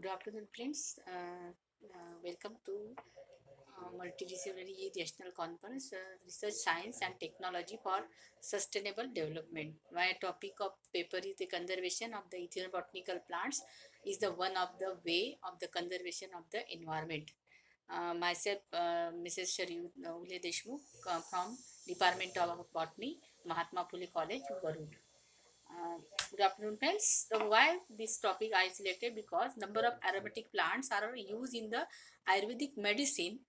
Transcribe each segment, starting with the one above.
Good afternoon, friends. Welcome to Multidisciplinary National Conference, Research Science and Technology for Sustainable Development. My topic of paper is the conservation of the ethnobotanical plants is the one of the way of the conservation of the environment. Myself, Mrs. Sharyu Ule Deshmukh from Department of Botany, Mahatma Phule College, Garud. Uh, Good afternoon, friends. So why this topic I selected because number of aromatic plants are used in the Ayurvedic medicine.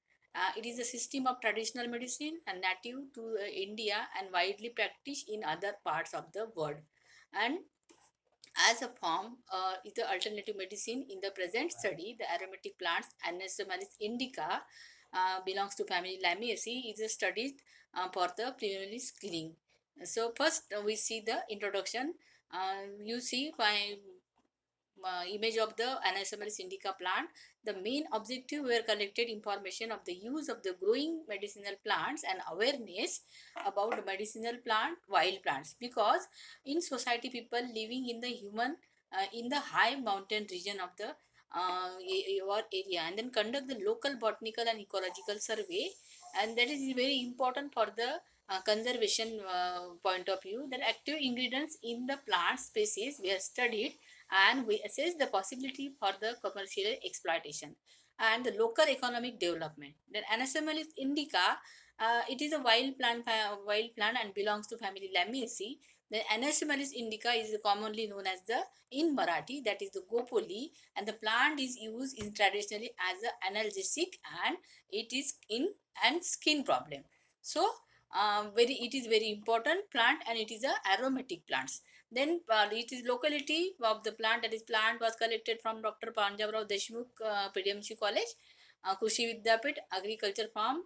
It is a system of traditional medicine and native to India and widely practiced in other parts of the world. And as a form is the alternative medicine in the present study, the aromatic plants Anisomylis indica belongs to family Lamiaceae is studied for the preliminary screening. So first we see the introduction. You see my image of the Anastomeris indica plant. The main objective were collected information of the use of the growing medicinal plants and awareness about medicinal plant, wild plants. Because in society, people living in the human, in the high mountain region of the your area, and then conduct the local botanical and ecological survey, and that is very important for the conservation point of view. The active ingredients in the plant species were studied and we assess the possibility for the commercial exploitation and the local economic development. Then Anastomeris indica, it is a wild plant and belongs to family Lamiaceae. The Anastomeris indica is commonly known as the in Marathi, that is the Gopoli, and the plant is used in traditionally as an analgesic and it is in and skin problem. So very it is very important plant and it is a aromatic plants. Then it is locality of the plant, that is plant was collected from Dr. Panjabrao Deshmukh PDMC College, Kushi Vidyapit Agriculture Farm,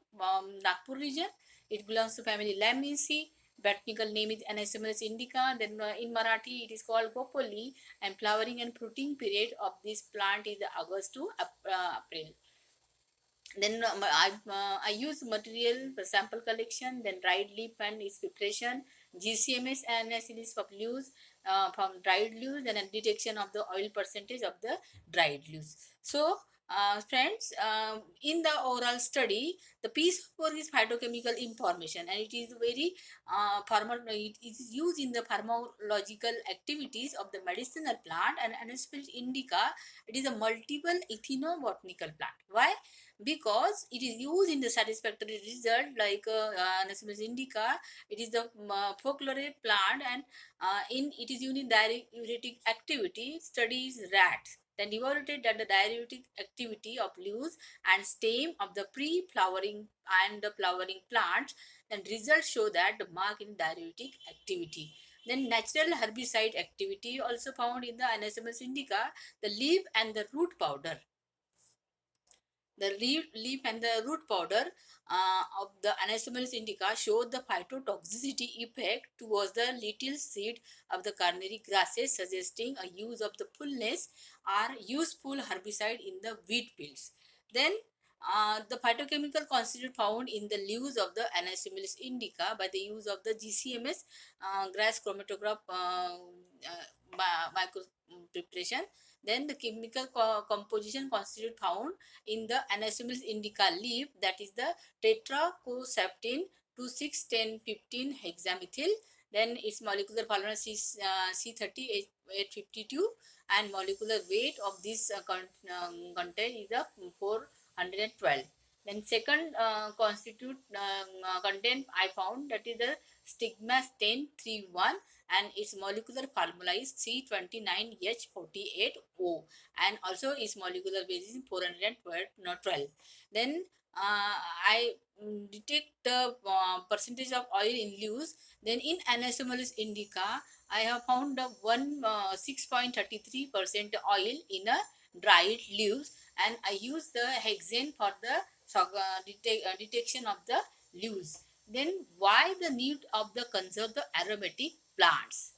Nagpur region. It belongs to family Lamiaceae. Botanical name is Anastomeris indica. Then in Marathi it is called Gopoli, and flowering and fruiting period of this plant is August to April. Then I use material for sample collection, then dried leaf and its preparation, GCMS and analysis of leaves from dried leaves, and a detection of the oil percentage of the dried leaves. So, friends, in the oral study, the piece of work is phytochemical information, and it is very it is used in the pharmacological activities of the medicinal plant and Anastomeris indica. It is a multiple ethnobotanical plant. Why? Because it is used in the satisfactory result like Anastomeris indica. It is the folklore plant and in it is used in diuretic activity. Studies rats then evaluated that the diuretic activity of leaves and stem of the pre-flowering and the flowering plants, then results show that the mark in diuretic activity. Then natural herbicide activity also found in the Anastomeris indica, the leaf and the root powder. The leaf and the root powder of the Anastomeris indica showed the phytotoxicity effect towards the little seed of the carnary grasses, suggesting a use of the fullness or useful herbicide in the wheat fields. Then the phytochemical constituent found in the leaves of the Anastomeris indica by the use of the GCMS grass chromatograph micro preparation. Then the chemical composition constitute found in the Anastomeris indica leaf, that is the tetracosaptine 2,6,10,15 hexamethyl. Then its molecular formula is C30H852 and molecular weight of this content is 412. Then second constitute content I found, that is the stigma 1031 and its molecular formula is C29H48O and also its molecular weight is 412. Then I detect the percentage of oil in leaves. Then in Anastomeris indica, I have found 6.33% oil in a dried leaves, and I use the hexane for the detection of the leaves. Then why the need of the conserve the aromatic plants?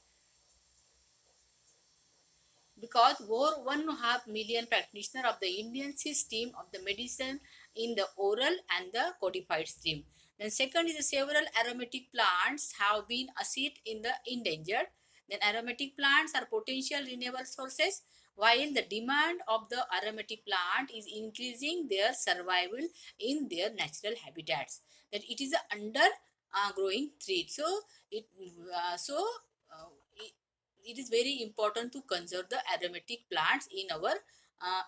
Because over 1.5 million practitioners of the Indian system of the medicine in the oral and the codified stream. Then second is the several aromatic plants have been assessed in the endangered. Then aromatic plants are potential renewable sources while the demand of the aromatic plant is increasing their survival in their natural habitats. That it is a under growing threat. It so uh, it, it is very important to conserve the aromatic plants in our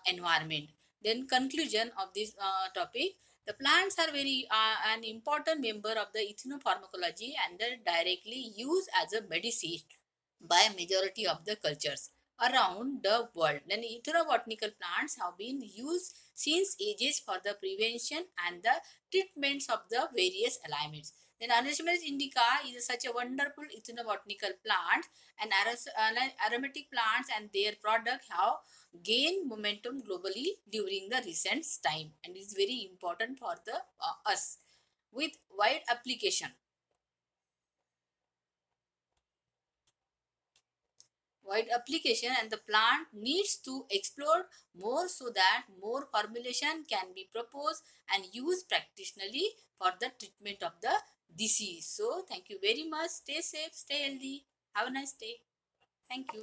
environment. Then conclusion of this topic: the plants are very an important member of the ethnopharmacology and are directly used as a medicine by majority of the cultures around the world. Then ethnobotanical plants have been used since ages for the prevention and the treatments of the various ailments. Then Anosmia indica is such a wonderful ethnobotanical plant, and aromatic plants and their product have gained momentum globally during the recent time, and is very important for the us with wide application. Wide application, and the plant needs to explore more so that more formulation can be proposed and used practically for the treatment of the disease. So thank you very much. Stay safe, stay healthy. Have a nice day. Thank you.